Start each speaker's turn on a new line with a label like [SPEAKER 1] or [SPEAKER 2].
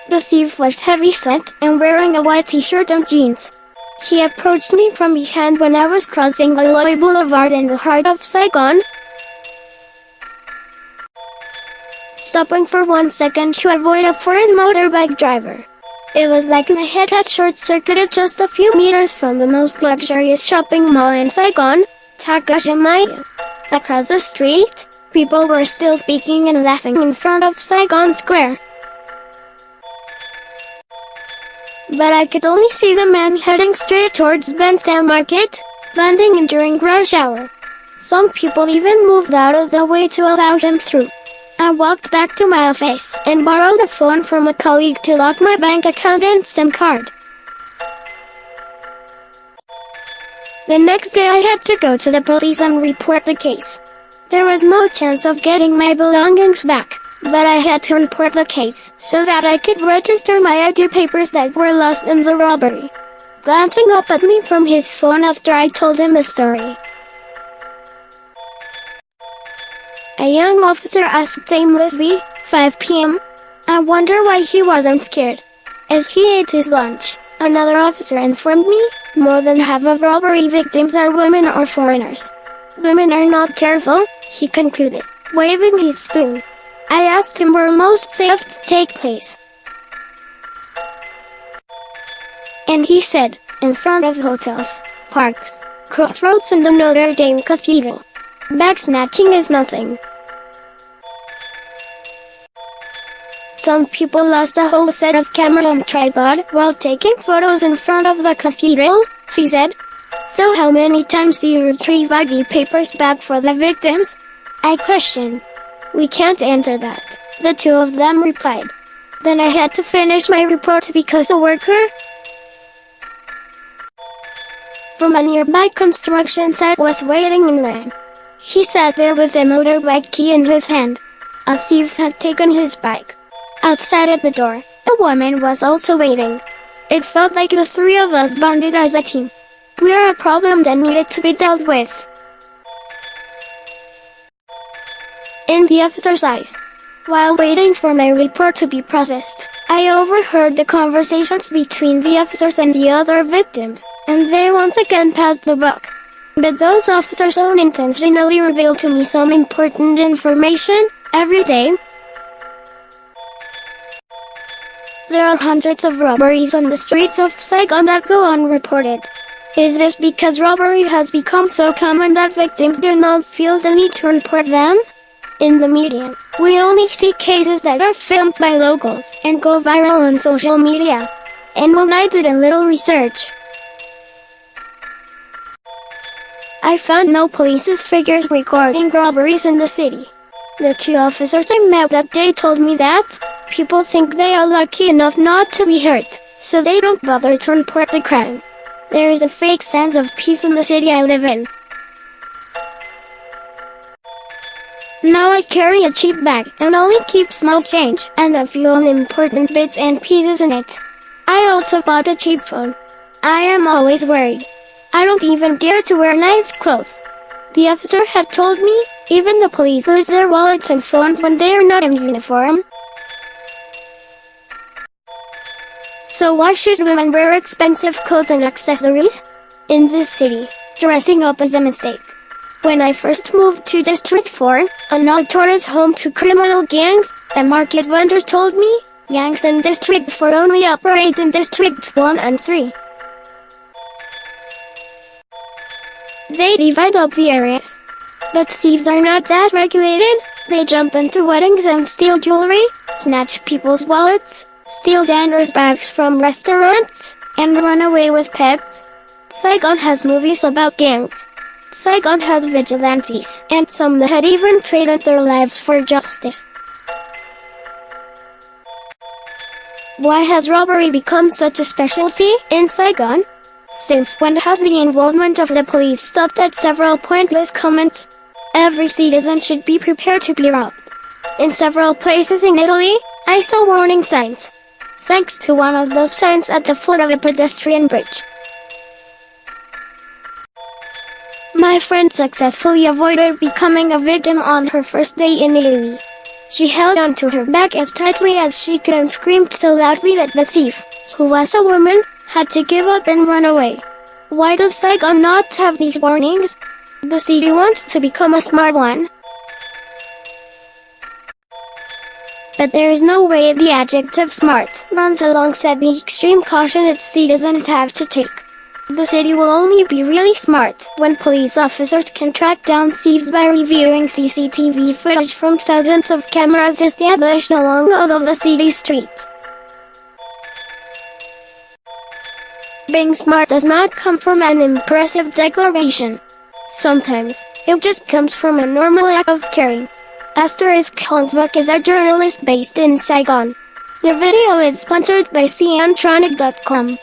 [SPEAKER 1] The thief was heavy-set and wearing a white t-shirt and jeans. He approached me from behind when I was crossing the Loi Boulevard in the heart of Saigon, stopping for 1 second to avoid a foreign motorbike driver. It was like my head had short-circuited just a few meters from the most luxurious shopping mall in Saigon, Takashimaya. Across the street, people were still speaking and laughing in front of Saigon Square. But I could only see the man heading straight towards Ben Thanh Market, blending in during rush hour. Some people even moved out of the way to allow him through. I walked back to my office and borrowed a phone from a colleague to lock my bank account and SIM card. The next day I had to go to the police and report the case. There was no chance of getting my belongings back, but I had to report the case so that I could register my ID papers that were lost in the robbery. Glancing up at me from his phone after I told him the story, a young officer asked aimlessly, 5 p.m. I wonder why he wasn't scared. As he ate his lunch, another officer informed me, more than half of robbery victims are women or foreigners. Women are not careful, he concluded, waving his spoon. I asked him where most thefts take place, and he said, in front of hotels, parks, crossroads and the Notre Dame Cathedral. Bag snatching is nothing. Some people lost a whole set of camera and tripod while taking photos in front of the cathedral, he said. So how many times do you retrieve ID papers back for the victims? I questioned. We can't answer that, the two of them replied. Then I had to finish my report because a worker from a nearby construction site was waiting in line. He sat there with a motorbike key in his hand. A thief had taken his bike. Outside at the door, a woman was also waiting. It felt like the three of us bonded as a team. We are a problem that needed to be dealt with. In the officer's eyes. While waiting for my report to be processed, I overheard the conversations between the officers and the other victims, and they once again passed the buck. But those officers unintentionally revealed to me some important information. Every day, there are hundreds of robberies on the streets of Saigon that go unreported. Is this because robbery has become so common that victims do not feel the need to report them? In the media, we only see cases that are filmed by locals and go viral on social media. And when I did a little research, I found no police's figures recording robberies in the city. The two officers I met that day told me that people think they are lucky enough not to be hurt, so they don't bother to report the crime. There is a fake sense of peace in the city I live in. Now I carry a cheap bag and only keep small change and a few unimportant bits and pieces in it. I also bought a cheap phone. I am always worried. I don't even dare to wear nice clothes. The officer had told me, even the police lose their wallets and phones when they are not in uniform. So why should women wear expensive clothes and accessories? In this city, dressing up is a mistake. When I first moved to District 4, a notorious home to criminal gangs, a market vendor told me, gangs in District 4 only operate in Districts 1 and 3. They divide up the areas. But thieves are not that regulated. They jump into weddings and steal jewelry, snatch people's wallets, steal diners' bags from restaurants, and run away with pets. Saigon has movies about gangs. Saigon has vigilantes, and some that had even traded their lives for justice. Why has robbery become such a specialty in Saigon? Since when has the involvement of the police stopped at several pointless comments? Every citizen should be prepared to be robbed. In several places in Italy, I saw warning signs. Thanks to one of those signs at the foot of a pedestrian bridge, my friend successfully avoided becoming a victim on her first day in Italy. She held onto her bag as tightly as she could and screamed so loudly that the thief, who was a woman, had to give up and run away. Why does Saigon not have these warnings? The city wants to become a smart one. But there is no way the adjective smart runs alongside the extreme caution its citizens have to take. The city will only be really smart when police officers can track down thieves by reviewing CCTV footage from thousands of cameras established along all of the city streets. Being smart does not come from an impressive declaration. Sometimes, it just comes from a normal act of caring. *Hongvuk is a journalist based in Saigon. The video is sponsored by Siantronic.com.